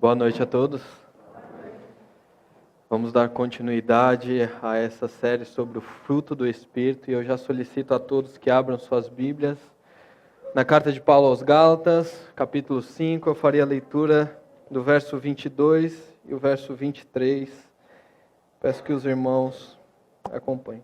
Boa noite a todos. Vamos dar continuidade a essa série sobre o fruto do Espírito e eu já solicito a todos que abram suas Bíblias. Na carta de Paulo aos Gálatas, capítulo 5, eu farei a leitura do verso 22 e o verso 23. Peço que os irmãos acompanhem.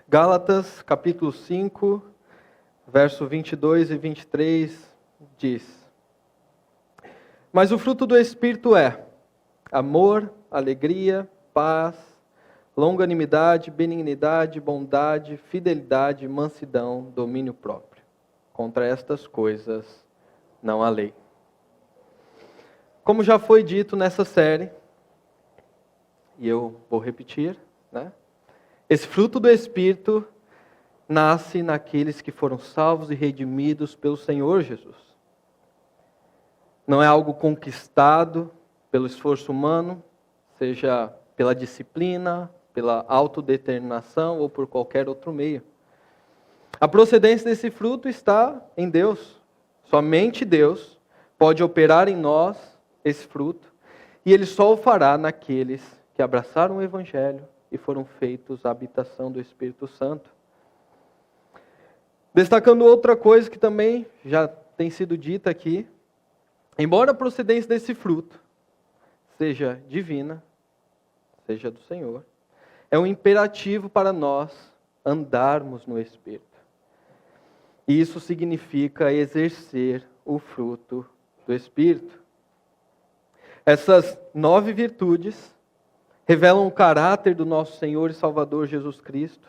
Gálatas, capítulo 5, verso 22 e 23, diz: Mas o fruto do Espírito é amor, alegria, paz, longanimidade, benignidade, bondade, fidelidade, mansidão, domínio próprio. Contra estas coisas não há lei. Como já foi dito nessa série, e eu vou repetir, né? Esse fruto do Espírito nasce naqueles que foram salvos e redimidos pelo Senhor Jesus. Não é algo conquistado pelo esforço humano, seja pela disciplina, pela autodeterminação ou por qualquer outro meio. A procedência desse fruto está em Deus. Somente Deus pode operar em nós esse fruto, e Ele só o fará naqueles que abraçaram o Evangelho e foram feitos a habitação do Espírito Santo. Destacando outra coisa que também já tem sido dita aqui, embora a procedência desse fruto seja divina, seja do Senhor, é um imperativo para nós andarmos no Espírito. E isso significa exercer o fruto do Espírito. Essas 9 virtudes revelam o caráter do nosso Senhor e Salvador Jesus Cristo,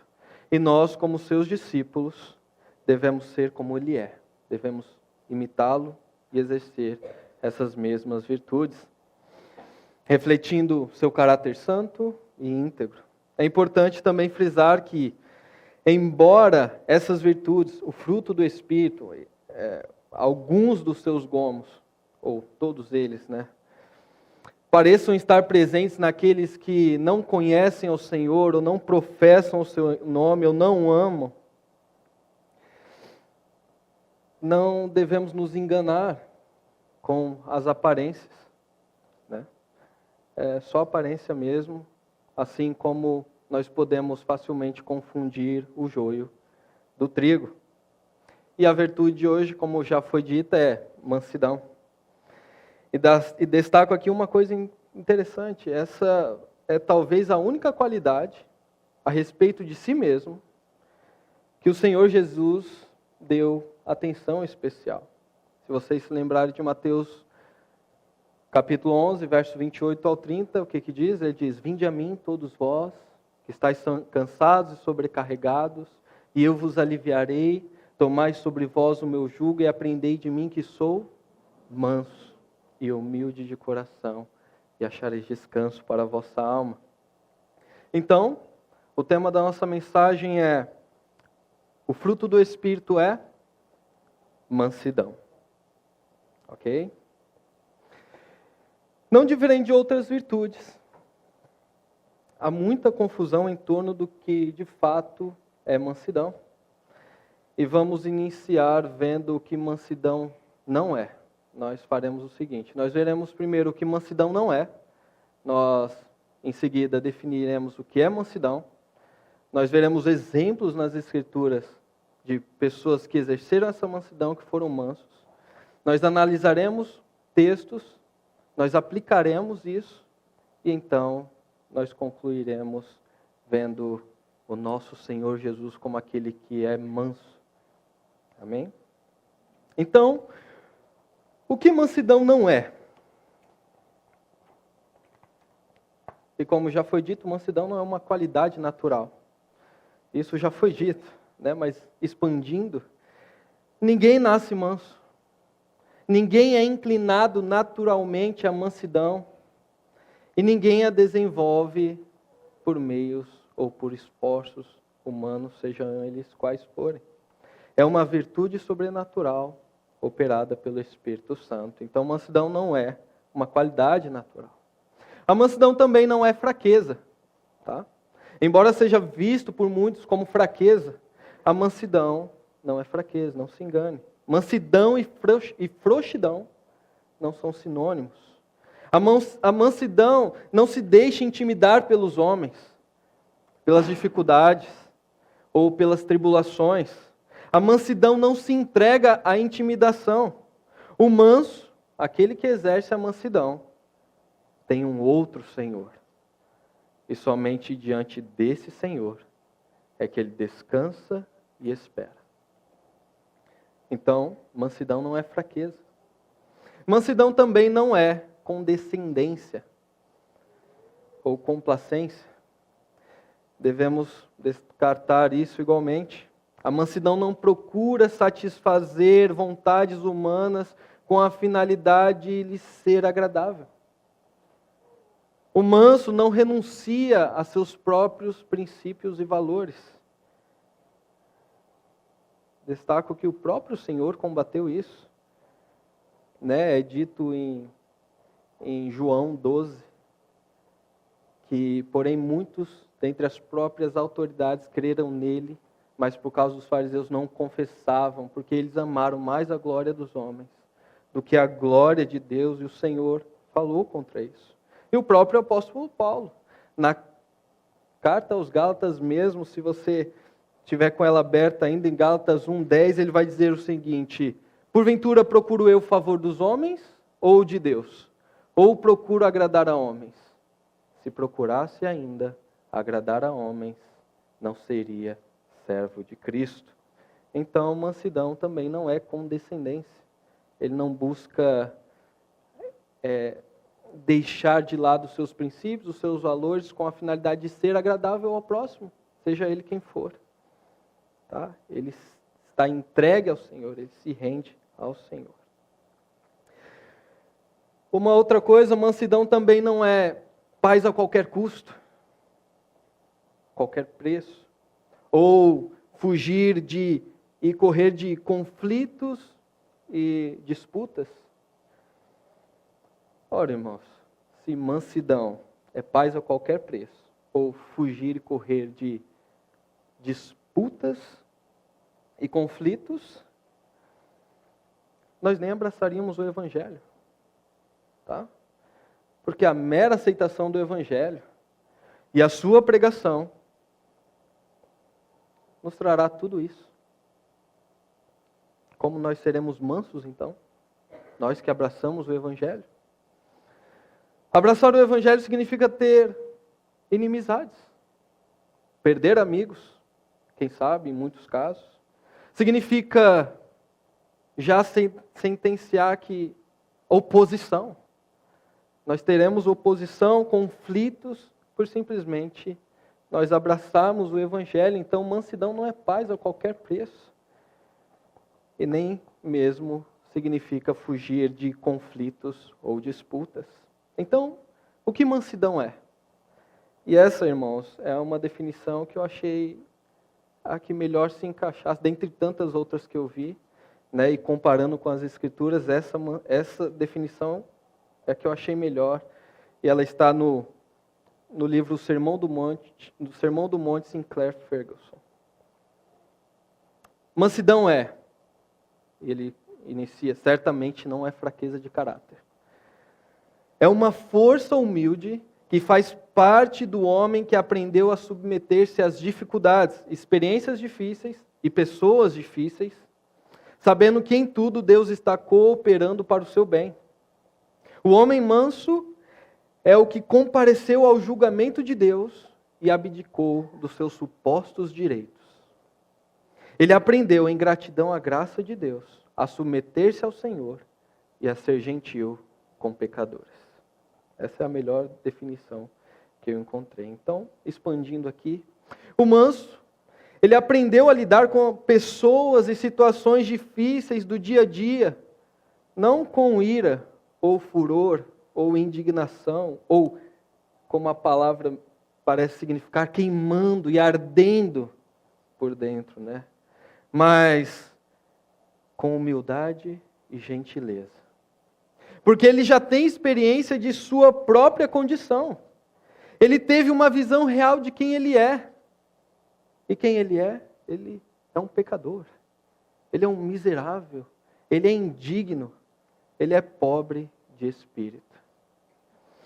e nós, como seus discípulos, devemos ser como Ele é. Devemos imitá-lo e exercer essas mesmas virtudes, refletindo seu caráter santo e íntegro. É importante também frisar que, embora essas virtudes, o fruto do Espírito, alguns dos seus gomos, ou todos eles, né, pareçam estar presentes naqueles que não conhecem o Senhor, ou não professam o seu nome, ou não amam, não devemos nos enganar com as aparências, né? É só aparência mesmo, assim como nós podemos facilmente confundir o joio do trigo. E a virtude de hoje, como já foi dita, é mansidão. E destaco aqui uma coisa interessante, essa é talvez a única qualidade a respeito de si mesmo que o Senhor Jesus deu atenção especial. Se vocês se lembrarem de Mateus capítulo 11, verso 28 ao 30, o que diz? Ele diz: Vinde a mim todos vós, que estáis cansados e sobrecarregados, e eu vos aliviarei, tomai sobre vós o meu jugo e aprendei de mim que sou manso e humilde de coração, e achareis descanso para a vossa alma. Então, o tema da nossa mensagem é: o fruto do Espírito é mansidão. Ok? Não diferente de outras virtudes, há muita confusão em torno do que de fato é mansidão. E vamos iniciar vendo o que mansidão não é. Nós faremos o seguinte: nós veremos primeiro o que mansidão não é. Nós, em seguida, definiremos o que é mansidão. Nós veremos exemplos nas Escrituras de pessoas que exerceram essa mansidão, que foram mansos. Nós analisaremos textos, nós aplicaremos isso, e então nós concluiremos vendo o nosso Senhor Jesus como aquele que é manso. Amém? Então, o que mansidão não é? E como já foi dito, mansidão não é uma qualidade natural. Isso já foi dito, né? Mas expandindo, ninguém nasce manso. Ninguém é inclinado naturalmente à mansidão. E ninguém a desenvolve por meios ou por esforços humanos, sejam eles quais forem. É uma virtude sobrenatural operada pelo Espírito Santo. Então, mansidão não é uma qualidade natural. A mansidão também não é fraqueza, tá? Embora seja visto por muitos como fraqueza, a mansidão não é fraqueza, não se engane. Mansidão e frouxidão não são sinônimos. A mansidão não se deixa intimidar pelos homens, pelas dificuldades ou pelas tribulações. A mansidão não se entrega à intimidação. O manso, aquele que exerce a mansidão, tem um outro Senhor. E somente diante desse Senhor é que ele descansa e espera. Então, mansidão não é fraqueza. Mansidão também não é condescendência ou complacência. Devemos descartar isso igualmente. A mansidão não procura satisfazer vontades humanas com a finalidade de lhe ser agradável. O manso não renuncia a seus próprios princípios e valores. Destaco que o próprio Senhor combateu isso. É dito em João 12, que, porém, muitos dentre as próprias autoridades creram nele, mas por causa dos fariseus não confessavam, porque eles amaram mais a glória dos homens do que a glória de Deus, e o Senhor falou contra isso. E o próprio apóstolo Paulo, na carta aos Gálatas mesmo, se você tiver com ela aberta ainda, em Gálatas 1:10, ele vai dizer o seguinte: porventura procuro eu o favor dos homens ou de Deus? Ou procuro agradar a homens? Se procurasse ainda agradar a homens, não seria servo de Cristo. Então, mansidão também não é condescendência. Ele não busca deixar de lado os seus princípios, os seus valores, com a finalidade de ser agradável ao próximo, seja ele quem for. Tá? Ele está entregue ao Senhor, ele se rende ao Senhor. Uma outra coisa, mansidão também não é paz a qualquer custo, qualquer preço, ou fugir de e correr de conflitos e disputas. Ora, irmãos, se mansidão é paz a qualquer preço, ou fugir e correr de disputas e conflitos, nós nem abraçaríamos o Evangelho. Tá? Porque a mera aceitação do Evangelho e a sua pregação nos trará tudo isso. Como nós seremos mansos, então? Nós que abraçamos o Evangelho. Abraçar o Evangelho significa ter inimizades, perder amigos, quem sabe, em muitos casos. Significa já sentenciar que oposição. Nós teremos oposição, conflitos, por simplesmente nós abraçarmos o Evangelho. Então, mansidão não é paz a qualquer preço. E nem mesmo significa fugir de conflitos ou disputas. Então, o que mansidão é? E essa, irmãos, é uma definição que eu achei a que melhor se encaixasse, dentre tantas outras que eu vi, e comparando com as Escrituras, essa definição é a que eu achei melhor, e ela está no livro Sermão do Monte, Sinclair Ferguson. Mansidão ele inicia, certamente não é fraqueza de caráter. É uma força humilde que faz parte do homem que aprendeu a submeter-se às dificuldades, experiências difíceis e pessoas difíceis, sabendo que em tudo Deus está cooperando para o seu bem. O homem manso é o que compareceu ao julgamento de Deus e abdicou dos seus supostos direitos. Ele aprendeu, em gratidão à graça de Deus, a submeter-se ao Senhor e a ser gentil com pecadores. Essa é a melhor definição que eu encontrei. Então, expandindo aqui, o manso, ele aprendeu a lidar com pessoas e situações difíceis do dia a dia, não com ira, ou furor, ou indignação, ou, como a palavra parece significar, queimando e ardendo por dentro, mas com humildade e gentileza. porque ele já tem experiência de sua própria condição. Ele teve uma visão real de quem ele é. E quem ele é? Ele é um pecador. Ele é um miserável. Ele é indigno. Ele é pobre de espírito.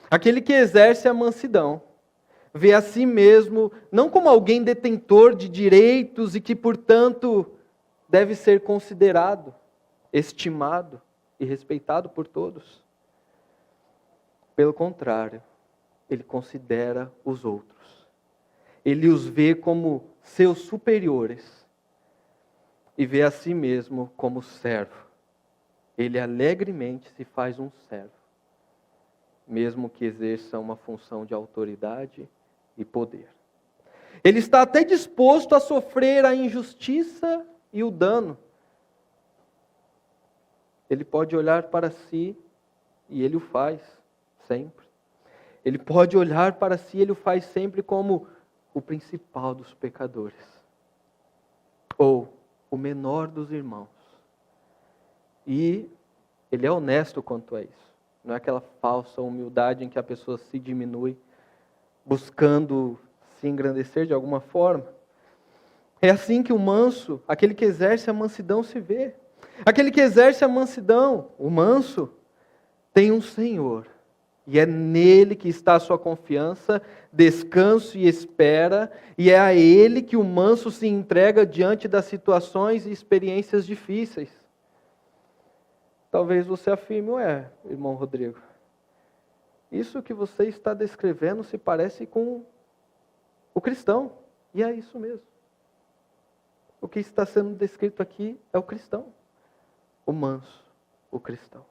Aquele que exerce a mansidão vê a si mesmo não como alguém detentor de direitos e que, portanto, deve ser considerado, estimado e respeitado por todos. Pelo contrário, ele considera os outros. Ele os vê como seus superiores e vê a si mesmo como servo. Ele alegremente se faz um servo, mesmo que exerça uma função de autoridade e poder. Ele está até disposto a sofrer a injustiça e o dano. Ele pode olhar para si, e ele o faz sempre. Ele pode olhar para si, ele o faz sempre como o principal dos pecadores. Ou o menor dos irmãos. E ele é honesto quanto a isso. Não é aquela falsa humildade em que a pessoa se diminui, buscando se engrandecer de alguma forma. É assim que o manso, aquele que exerce a mansidão, se vê. Aquele que exerce a mansidão, o manso, tem um Senhor. E é nele que está a sua confiança, descanso e espera. E é a ele que o manso se entrega diante das situações e experiências difíceis. Talvez você afirme, irmão Rodrigo, isso que você está descrevendo se parece com o cristão. E é isso mesmo. O que está sendo descrito aqui é o cristão. O manso, o cristão.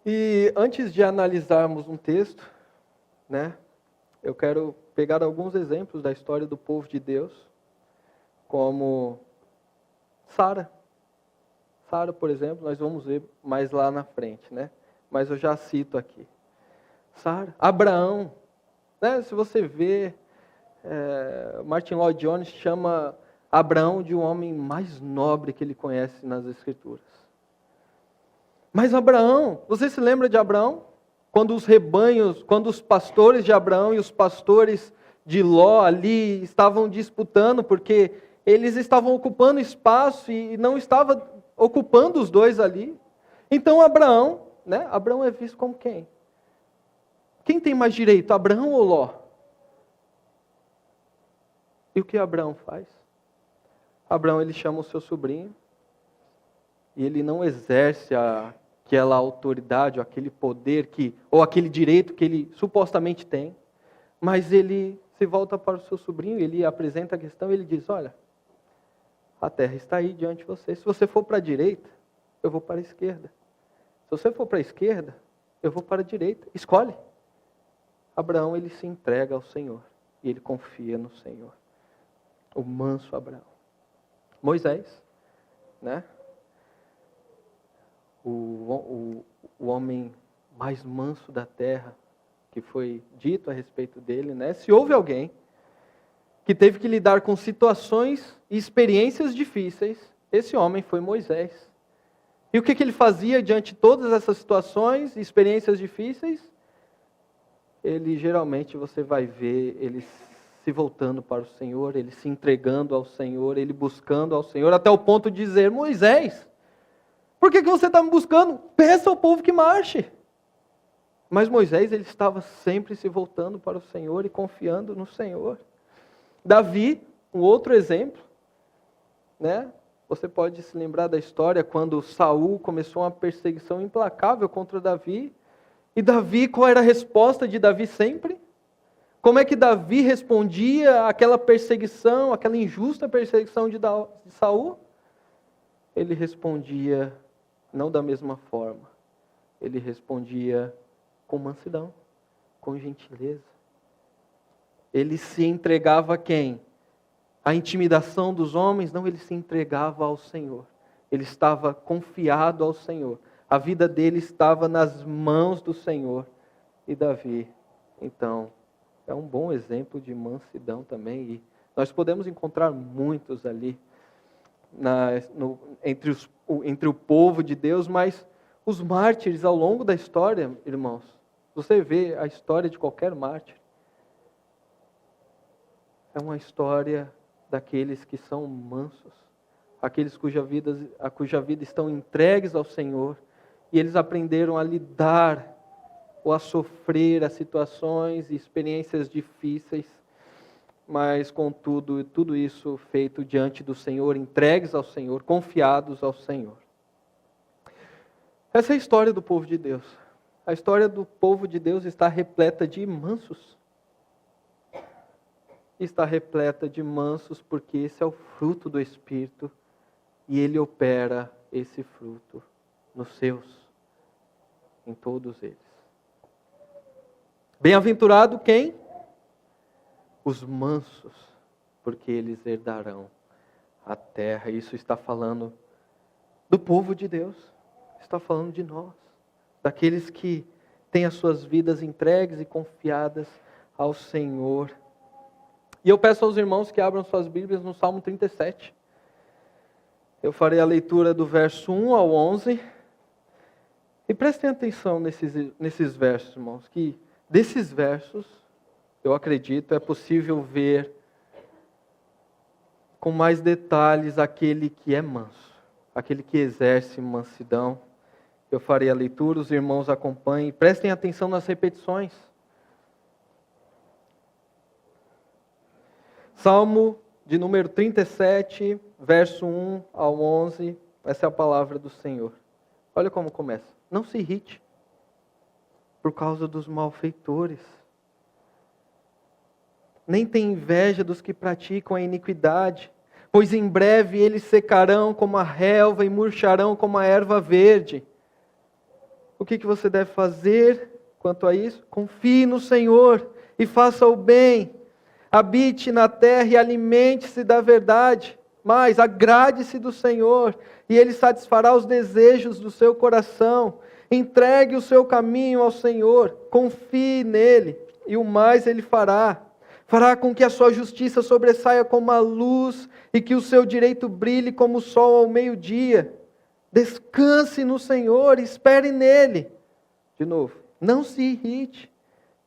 E antes de analisarmos um texto, eu quero pegar alguns exemplos da história do povo de Deus, como Sara. Sara, por exemplo, nós vamos ver mais lá na frente, mas eu já cito aqui. Sara, Abraão, se você vê, Martin Lloyd Jones chama Abraão de um homem mais nobre que ele conhece nas Escrituras. Mas Abraão, você se lembra de Abraão? Quando os pastores de Abraão e os pastores de Ló ali estavam disputando, porque eles estavam ocupando espaço e não estava ocupando os dois ali. Então Abraão é visto como quem? Quem tem mais direito, Abraão ou Ló? E o que Abraão faz? Abraão, ele chama o seu sobrinho e ele não exerce aquela autoridade, ou aquele poder ou aquele direito que ele supostamente tem, mas ele se volta para o seu sobrinho, ele apresenta a questão e ele diz, olha, a terra está aí diante de você. Se você for para a direita, eu vou para a esquerda. Se você for para a esquerda, eu vou para a direita. Escolhe. Abraão, ele se entrega ao Senhor e ele confia no Senhor. O manso Abraão. Moisés, o homem mais manso da terra, que foi dito a respeito dele, Se houve alguém que teve que lidar com situações e experiências difíceis, esse homem foi Moisés. E o que ele fazia diante de todas essas situações e experiências difíceis? Ele geralmente, você vai ver, ele se voltando para o Senhor, ele se entregando ao Senhor, ele buscando ao Senhor, até o ponto de dizer, Moisés, por que você está me buscando? Peça ao povo que marche. Mas Moisés, ele estava sempre se voltando para o Senhor e confiando no Senhor. Davi, um outro exemplo, Você pode se lembrar da história quando Saul começou uma perseguição implacável contra Davi. E Davi, qual era a resposta de Davi sempre? Como é que Davi respondia àquela perseguição, àquela injusta perseguição de Saul? Ele respondia não da mesma forma. Ele respondia com mansidão, com gentileza. Ele se entregava a quem? A intimidação dos homens? Não, ele se entregava ao Senhor. Ele estava confiado ao Senhor. A vida dele estava nas mãos do Senhor. E Davi, então, é um bom exemplo de mansidão também. E nós podemos encontrar muitos ali entre o povo de Deus, mas os mártires ao longo da história, irmãos, você vê a história de qualquer mártir, é uma história daqueles que são mansos, aqueles cuja vida estão entregues ao Senhor, e eles aprenderam a lidar ou a sofrer as situações e experiências difíceis, mas contudo, tudo isso feito diante do Senhor, entregues ao Senhor, confiados ao Senhor. Essa é a história do povo de Deus. A história do povo de Deus está repleta de mansos. Está repleta de mansos porque esse é o fruto do Espírito e Ele opera esse fruto nos seus, em todos eles. Bem-aventurado quem? Os mansos, porque eles herdarão a terra. Isso está falando do povo de Deus, está falando de nós, daqueles que têm as suas vidas entregues e confiadas ao Senhor. E eu peço aos irmãos que abram suas Bíblias no Salmo 37. Eu farei a leitura do verso 1 ao 11. E prestem atenção nesses versos, irmãos, que desses versos, eu acredito, é possível ver com mais detalhes aquele que é manso, aquele que exerce mansidão. Eu farei a leitura, os irmãos acompanhem, prestem atenção nas repetições. Salmo de número 37, verso 1 ao 11, essa é a palavra do Senhor. Olha como começa. Não se irrite por causa dos malfeitores, nem tenha inveja dos que praticam a iniquidade, pois em breve eles secarão como a relva e murcharão como a erva verde. O que você deve fazer quanto a isso? Confie no Senhor e faça o bem. Habite na terra e alimente-se da verdade. Mas agrade-se do Senhor e Ele satisfará os desejos do seu coração. Entregue o seu caminho ao Senhor. Confie nele e o mais Ele fará. Fará com que a sua justiça sobressaia como a luz e que o seu direito brilhe como o sol ao meio-dia. Descanse no Senhor e espere nele. De novo, não se irrite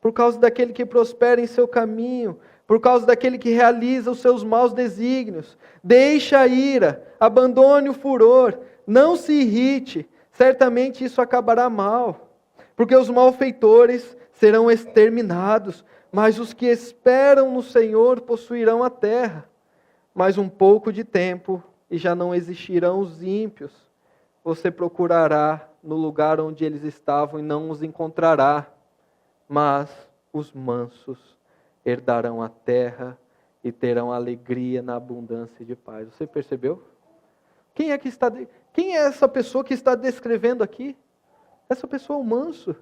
por causa daquele que prospera em seu caminho, por causa daquele que realiza os seus maus desígnios. Deixe a ira, abandone o furor, não se irrite, certamente isso acabará mal. Porque os malfeitores serão exterminados, mas os que esperam no Senhor possuirão a terra. Mais um pouco de tempo e já não existirão os ímpios. Você procurará no lugar onde eles estavam e não os encontrará. Mas os mansos herdarão a terra e terão alegria na abundância de paz. Você percebeu? Quem é essa pessoa que está descrevendo aqui? Essa pessoa é o manso.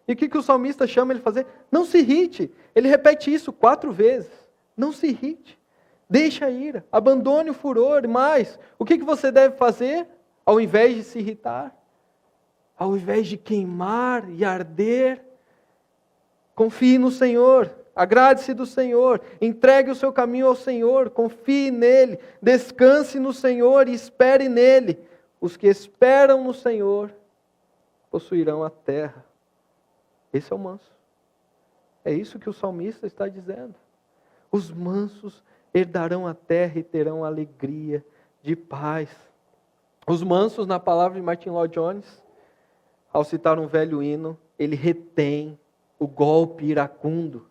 E o que o salmista chama ele a fazer? Não se irrite. Ele repete isso 4 vezes. Não se irrite. Deixe a ira. Abandone o furor. Mas, o que você deve fazer? Ao invés de se irritar, ao invés de queimar e arder, confie no Senhor. Agrade-se do Senhor, entregue o seu caminho ao Senhor, confie nele, descanse no Senhor e espere nele. Os que esperam no Senhor possuirão a terra. Esse é o manso. É isso que o salmista está dizendo. Os mansos herdarão a terra e terão alegria de paz. Os mansos, na palavra de Martin Lloyd Jones, ao citar um velho hino, ele retém o golpe iracundo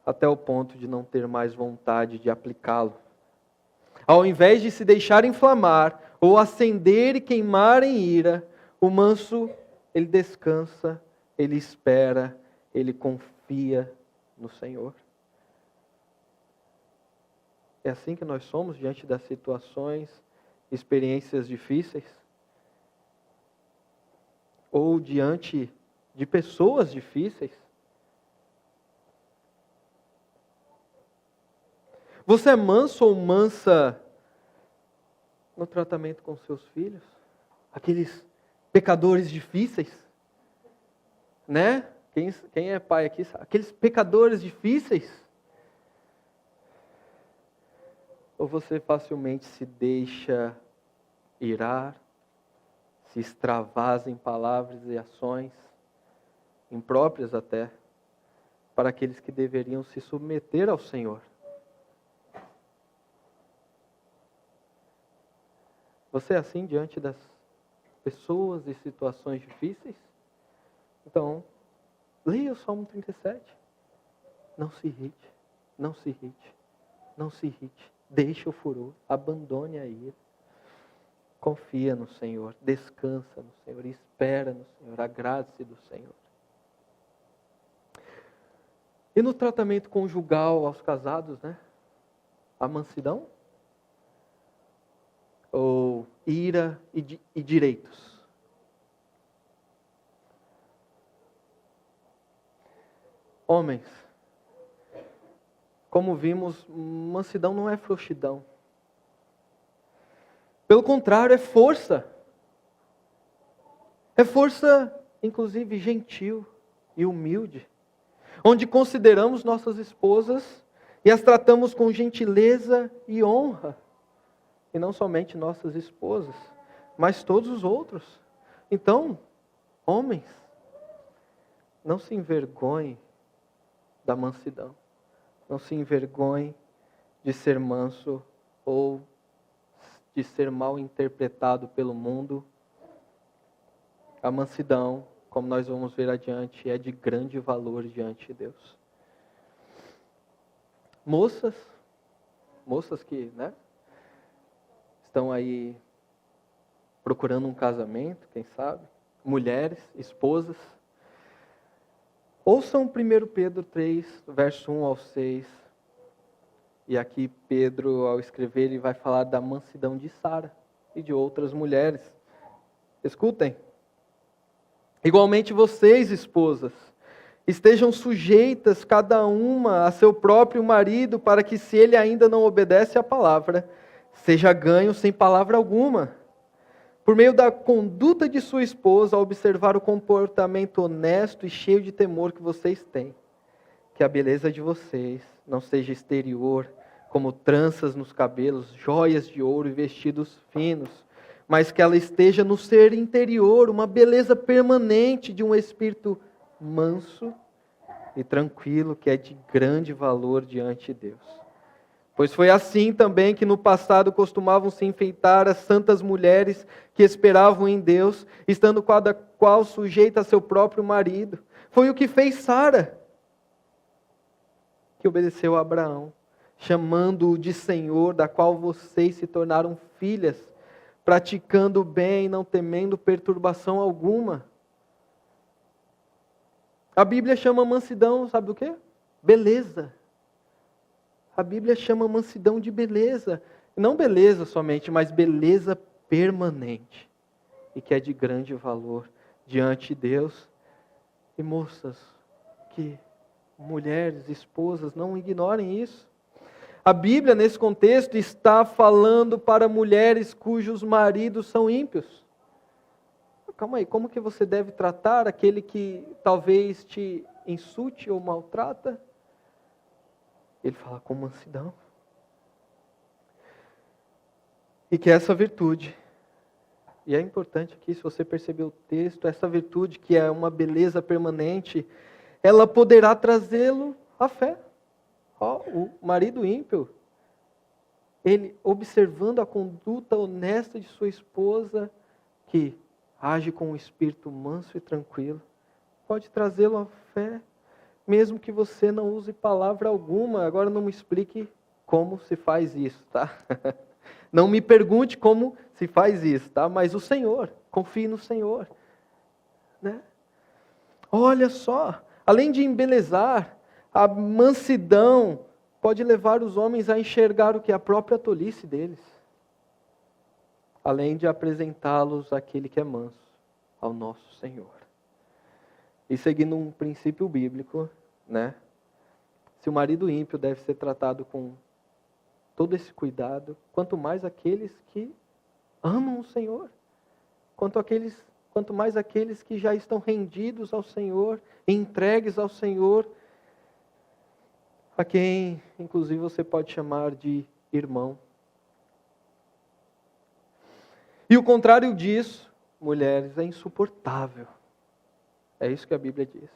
até o ponto de não ter mais vontade de aplicá-lo. Ao invés de se deixar inflamar ou acender e queimar em ira, o manso, ele descansa, ele espera, ele confia no Senhor. É assim que nós somos diante das situações, experiências difíceis, ou diante de pessoas difíceis. Você é manso ou mansa no tratamento com seus filhos? Aqueles pecadores difíceis, né? Quem é pai aqui? Aqueles pecadores difíceis. Ou você facilmente se deixa irar, se extravasa em palavras e ações, impróprias até, para aqueles que deveriam se submeter ao Senhor? Você é assim diante das pessoas e situações difíceis? Então, leia o Salmo 37. Não se irrite, não se irrite, não se irrite. Deixe o furor, abandone a ira. Confia no Senhor, descansa no Senhor, espera no Senhor, agrade-se do Senhor. E no tratamento conjugal aos casados, né? A mansidão? Ou ira e direitos? Homens, como vimos, mansidão não é frouxidão. Pelo contrário, é força. É força, inclusive, gentil e humilde. Onde consideramos nossas esposas e as tratamos com gentileza e honra. E não somente nossas esposas, mas todos os outros. Então, homens, não se envergonhem da mansidão. Não se envergonhem de ser manso ou de ser mal interpretado pelo mundo. A mansidão, como nós vamos ver adiante, é de grande valor diante de Deus. Moças que, né, estão aí procurando um casamento, quem sabe, mulheres, esposas, ouçam 1 Pedro 3, verso 1 ao 6. E aqui Pedro, ao escrever, ele vai falar da mansidão de Sara e de outras mulheres. Escutem. Igualmente vocês, esposas, estejam sujeitas cada uma a seu próprio marido, para que, se ele ainda não obedece à palavra, seja ganho sem palavra alguma. Por meio da conduta de sua esposa, ao observar o comportamento honesto e cheio de temor que vocês têm. Que a beleza de vocês não seja exterior, como tranças nos cabelos, joias de ouro e vestidos finos, mas que ela esteja no ser interior, uma beleza permanente de um espírito manso e tranquilo, que é de grande valor diante de Deus. Pois foi assim também que no passado costumavam se enfeitar as santas mulheres que esperavam em Deus, estando cada qual sujeita a seu próprio marido. Foi o que fez Sara, que obedeceu a Abraão, chamando-o de Senhor, da qual vocês se tornaram filhas, praticando o bem e não temendo perturbação alguma. A Bíblia chama mansidão, sabe do quê? Beleza. A Bíblia chama mansidão de beleza. Não beleza somente, mas beleza permanente. E que é de grande valor diante de Deus. E moças, mulheres, esposas, não ignorem isso. A Bíblia, nesse contexto, está falando para mulheres cujos maridos são ímpios. Calma aí, como que você deve tratar aquele que talvez te insulte ou maltrata? Ele fala com mansidão. E que essa virtude, e é importante aqui, se você perceber o texto, essa virtude que é uma beleza permanente, ela poderá trazê-lo à fé. O marido ímpio, ele observando a conduta honesta de sua esposa, que age com um espírito manso e tranquilo, pode trazê-lo à fé, mesmo que você não use palavra alguma. Agora não me explique como se faz isso, tá? Não me pergunte como se faz isso, tá? Mas o Senhor, confie no Senhor, né? Olha só, além de embelezar, a mansidão pode levar os homens a enxergar o que é a própria tolice deles, além de apresentá-los àquele que é manso, ao nosso Senhor. E seguindo um princípio bíblico, né? Se o marido ímpio deve ser tratado com todo esse cuidado, quanto mais aqueles que amam o Senhor, quanto mais aqueles que já estão rendidos ao Senhor, entregues ao Senhor, a quem inclusive você pode chamar de irmão E o contrário disso, mulheres, é insuportável. É isso que a Bíblia diz.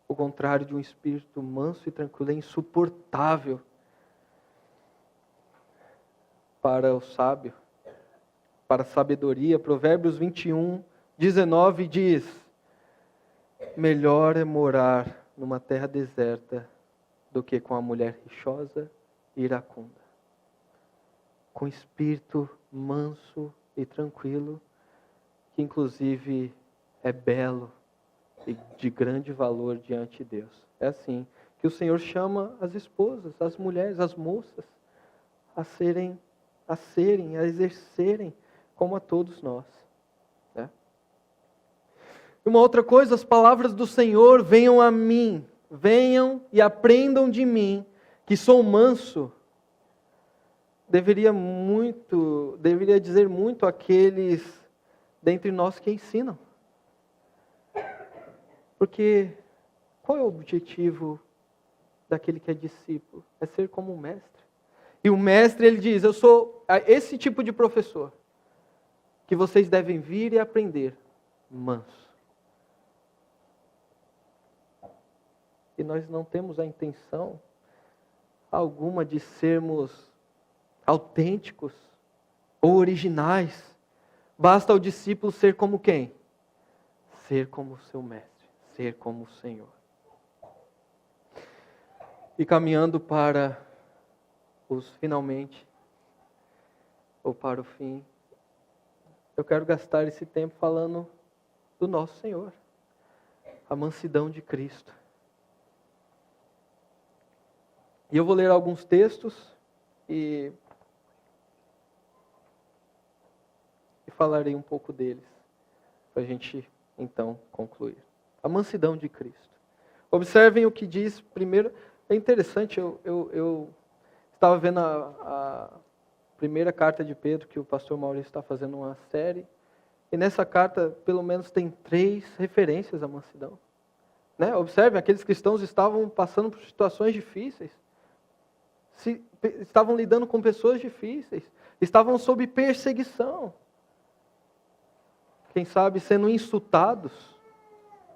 O contrário de um espírito manso e tranquilo é insuportável para o sábio, para a sabedoria. Provérbios 21, 19 diz: melhor é morar numa terra deserta do que com a mulher rixosa e iracunda. Com espírito manso e tranquilo, que inclusive é belo e de grande valor diante de Deus. É assim que o Senhor chama as esposas, as mulheres, as moças, a exercerem como a todos nós. Né? E uma outra coisa, as palavras do Senhor: venham a mim, venham e aprendam de mim, que sou manso, deveria dizer muito àqueles dentre nós que ensinam. Porque qual é o objetivo daquele que é discípulo? É ser como o mestre. E o mestre, ele diz: eu sou esse tipo de professor que vocês devem vir e aprender, manso. E nós não temos a intenção alguma de sermos autênticos ou originais. Basta ao discípulo ser como quem? Ser como o seu mestre, ser como o Senhor. E caminhando para os finalmente, ou para o fim, eu quero gastar esse tempo falando do nosso Senhor, a mansidão de Cristo. E eu vou ler alguns textos e falarei um pouco deles, para a gente então concluir. A mansidão de Cristo. Observem o que diz primeiro. É interessante, eu estava vendo a primeira carta de Pedro, que o pastor Maurício está fazendo uma série, e nessa carta pelo menos tem 3 referências à mansidão. Né? Observem, aqueles cristãos estavam passando por situações difíceis, estavam lidando com pessoas difíceis, estavam sob perseguição, quem sabe sendo insultados,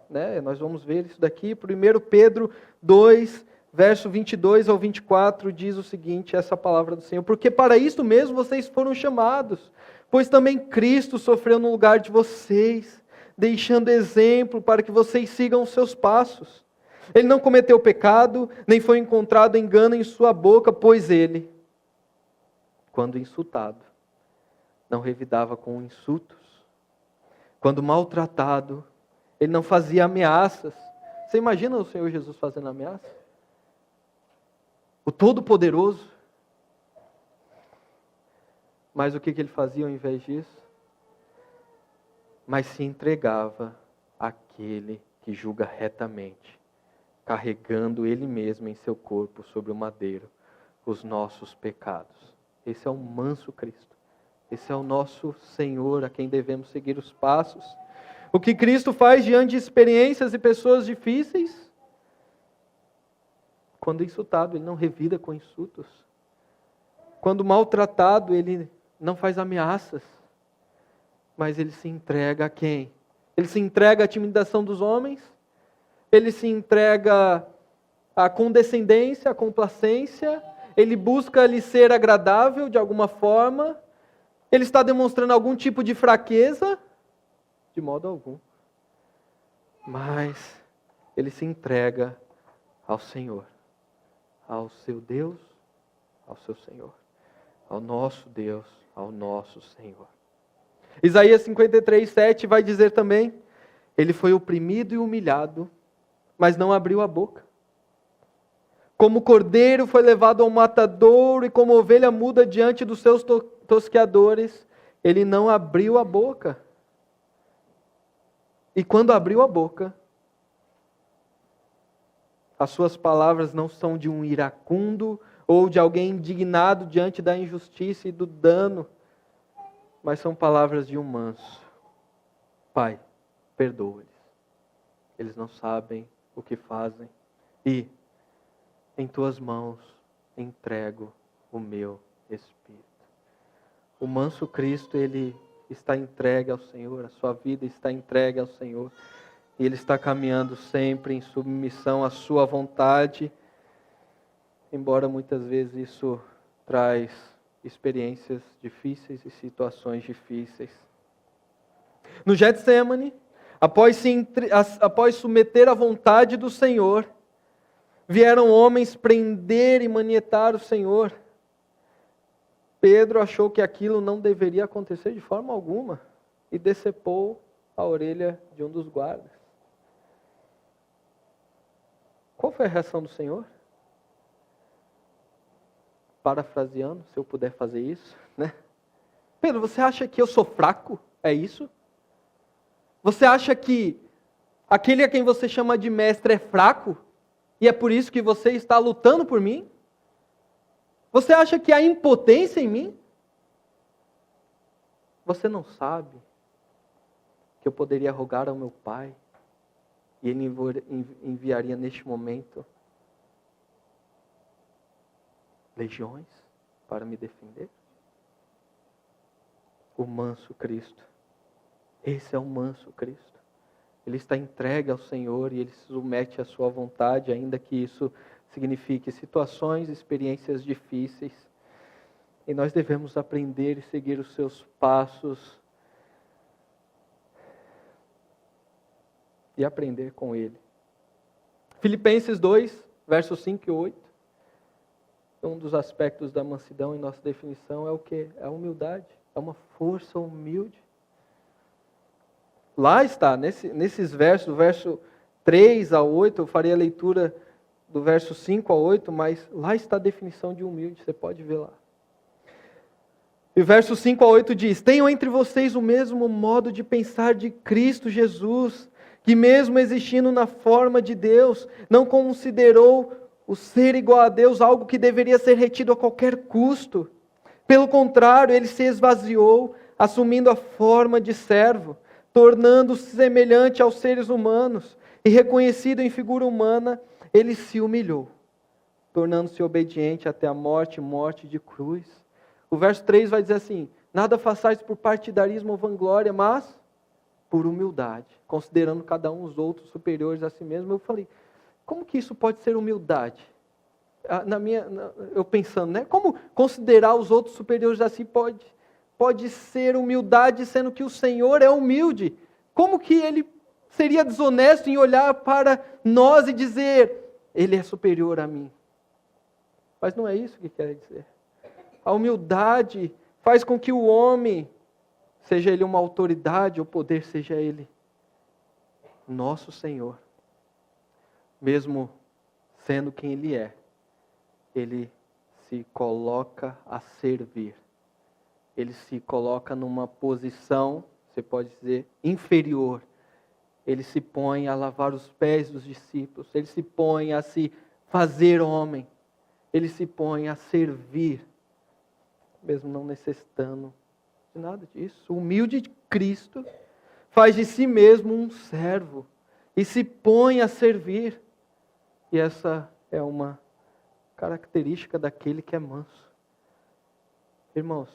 né? Nós vamos ver isso daqui. 1 Pedro 2, verso 22 ao 24, diz o seguinte, essa palavra do Senhor: porque para isto mesmo vocês foram chamados, pois também Cristo sofreu no lugar de vocês, deixando exemplo para que vocês sigam os seus passos. Ele não cometeu pecado, nem foi encontrado engano em sua boca, pois ele, quando insultado, não revidava com insultos. Quando maltratado, ele não fazia ameaças. Você imagina o Senhor Jesus fazendo ameaça? O Todo-Poderoso. Mas o que ele fazia ao invés disso? Mas se entregava àquele que julga retamente, carregando Ele mesmo em seu corpo sobre o madeiro os nossos pecados. Esse é o manso Cristo. Esse é o nosso Senhor, a quem devemos seguir os passos. O que Cristo faz diante de experiências e pessoas difíceis? Quando insultado, Ele não revida com insultos. Quando maltratado, Ele não faz ameaças. Mas Ele se entrega a quem? Ele se entrega à intimidação dos homens? Ele se entrega à condescendência, à complacência? Ele busca lhe ser agradável de alguma forma? Ele está demonstrando algum tipo de fraqueza? De modo algum. Mas ele se entrega ao Senhor, ao seu Deus, ao seu Senhor, ao nosso Deus, ao nosso Senhor. Isaías 53, 7 vai dizer também: ele foi oprimido e humilhado, mas não abriu a boca. Como cordeiro foi levado ao matadouro, e como ovelha muda diante dos seus tosqueadores, ele não abriu a boca. E quando abriu a boca, as suas palavras não são de um iracundo ou de alguém indignado diante da injustiça e do dano, mas são palavras de um manso. Pai, perdoa-lhes. Eles não sabem o que fazem. E em tuas mãos entrego o meu espírito. O manso Cristo, ele está entregue ao Senhor, a sua vida está entregue ao Senhor. E Ele está caminhando sempre em submissão à sua vontade, embora muitas vezes isso traz experiências difíceis e situações difíceis. No Getsemane, após submeter à vontade do Senhor, vieram homens prender e manietar o Senhor. Pedro achou que aquilo não deveria acontecer de forma alguma e decepou a orelha de um dos guardas. Qual foi a reação do Senhor? Parafraseando, se eu puder fazer isso, né? Pedro, você acha que eu sou fraco? É isso? Você acha que aquele a quem você chama de mestre é fraco? E é por isso que você está lutando por mim? Você acha que há impotência em mim? Você não sabe que eu poderia rogar ao meu Pai e Ele enviaria neste momento legiões para me defender? O manso Cristo. Esse é o manso Cristo. Ele está entregue ao Senhor e Ele se submete à sua vontade, ainda que isso signifique situações, experiências difíceis. E nós devemos aprender e seguir os seus passos e aprender com Ele. Filipenses 2, versos 5 e 8. Um dos aspectos da mansidão em nossa definição é o quê? É a humildade. É uma força humilde. Lá está, nesses versos, do verso 3 a 8, eu farei a leitura do verso 5 a 8, mas lá está a definição de humilde, você pode ver lá. E o verso 5 a 8 diz: tenham entre vocês o mesmo modo de pensar de Cristo Jesus, que mesmo existindo na forma de Deus, não considerou o ser igual a Deus algo que deveria ser retido a qualquer custo. Pelo contrário, Ele se esvaziou, assumindo a forma de servo, tornando-se semelhante aos seres humanos, e reconhecido em figura humana, Ele se humilhou, tornando-se obediente até a morte de cruz. O verso 3 vai dizer assim: nada façais por partidarismo ou vanglória, mas por humildade, considerando cada um os outros superiores a si mesmo. Eu falei, como que isso pode ser humildade? Eu pensando, né? Como considerar os outros superiores a si pode ser humildade, sendo que o Senhor é humilde? Como que Ele seria desonesto em olhar para nós e dizer, Ele é superior a mim? Mas não é isso que quer dizer. A humildade faz com que o homem, seja ele uma autoridade ou poder, seja ele nosso Senhor, mesmo sendo quem Ele é, Ele se coloca a servir. Ele se coloca numa posição, você pode dizer, inferior. Ele se põe a lavar os pés dos discípulos. Ele se põe a se fazer homem. Ele se põe a servir, mesmo não necessitando de nada disso. O humilde Cristo faz de si mesmo um servo e se põe a servir. E essa é uma característica daquele que é manso. Irmãos,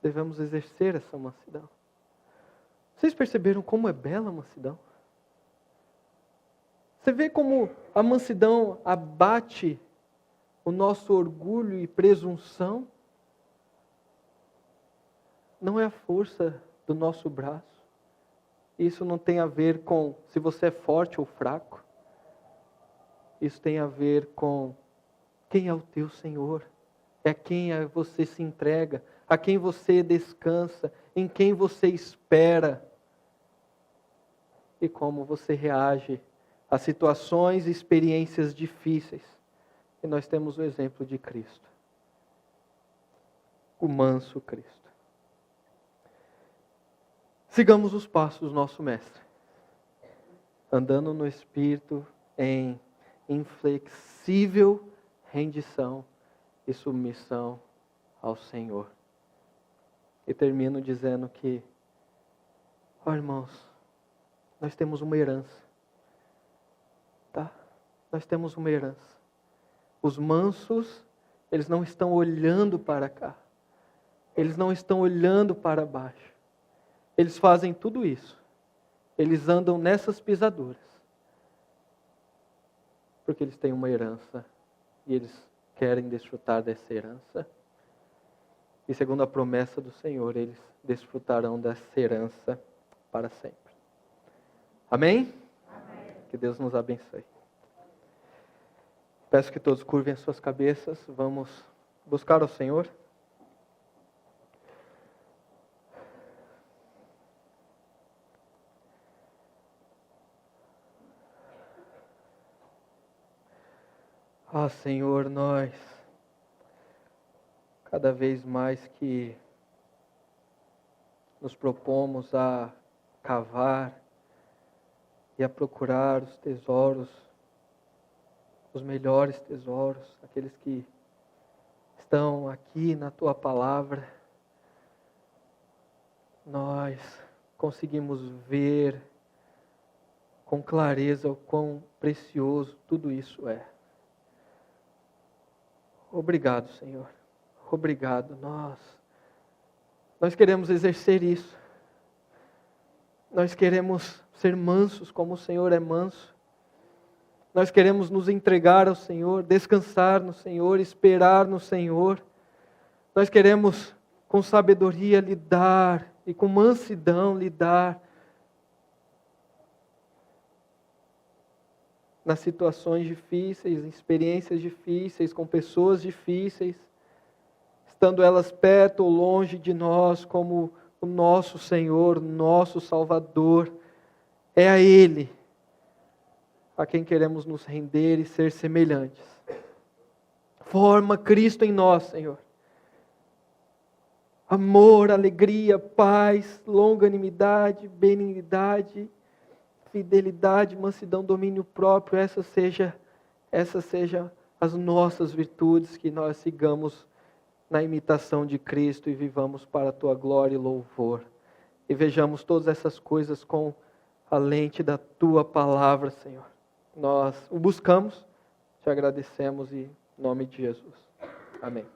devemos exercer essa mansidão. Vocês perceberam como é bela a mansidão? Você vê como a mansidão abate o nosso orgulho e presunção? Não é a força do nosso braço. Isso não tem a ver com se você é forte ou fraco. Isso tem a ver com quem é o teu Senhor. É a quem você se entrega, a quem você descansa, em quem você espera. E como você reage a situações e experiências difíceis. E nós temos o exemplo de Cristo. O manso Cristo. Sigamos os passos do nosso Mestre. Andando no Espírito em inflexível rendição e submissão ao Senhor. E termino dizendo que, irmãos, nós temos uma herança. Tá? Nós temos uma herança. Os mansos, eles não estão olhando para cá. Eles não estão olhando para baixo. Eles fazem tudo isso. Eles andam nessas pisaduras. Porque eles têm uma herança. E eles querem desfrutar dessa herança. E segundo a promessa do Senhor, eles desfrutarão dessa herança para sempre. Amém? Amém. Que Deus nos abençoe. Peço que todos curvem as suas cabeças. Vamos buscar o Senhor. Ah, Senhor, nós, cada vez mais que nos propomos a cavar e a procurar os tesouros, os melhores tesouros, aqueles que estão aqui na Tua Palavra, nós conseguimos ver com clareza o quão precioso tudo isso é. Obrigado, Senhor. Obrigado. Nós queremos exercer isso. Nós queremos ser mansos como o Senhor é manso. Nós queremos nos entregar ao Senhor, descansar no Senhor, esperar no Senhor. Nós queremos com sabedoria lidar e com mansidão lidar nas situações difíceis, em experiências difíceis, com pessoas difíceis, estando elas perto ou longe de nós, como o nosso Senhor, nosso Salvador. É a Ele a quem queremos nos render e ser semelhantes. Forma Cristo em nós, Senhor. Amor, alegria, paz, longanimidade, benignidade, fidelidade, mansidão, domínio próprio, essas sejam as nossas virtudes, que nós sigamos na imitação de Cristo e vivamos para a Tua glória e louvor. E vejamos todas essas coisas com a lente da Tua palavra, Senhor. Nós o buscamos, te agradecemos em nome de Jesus. Amém.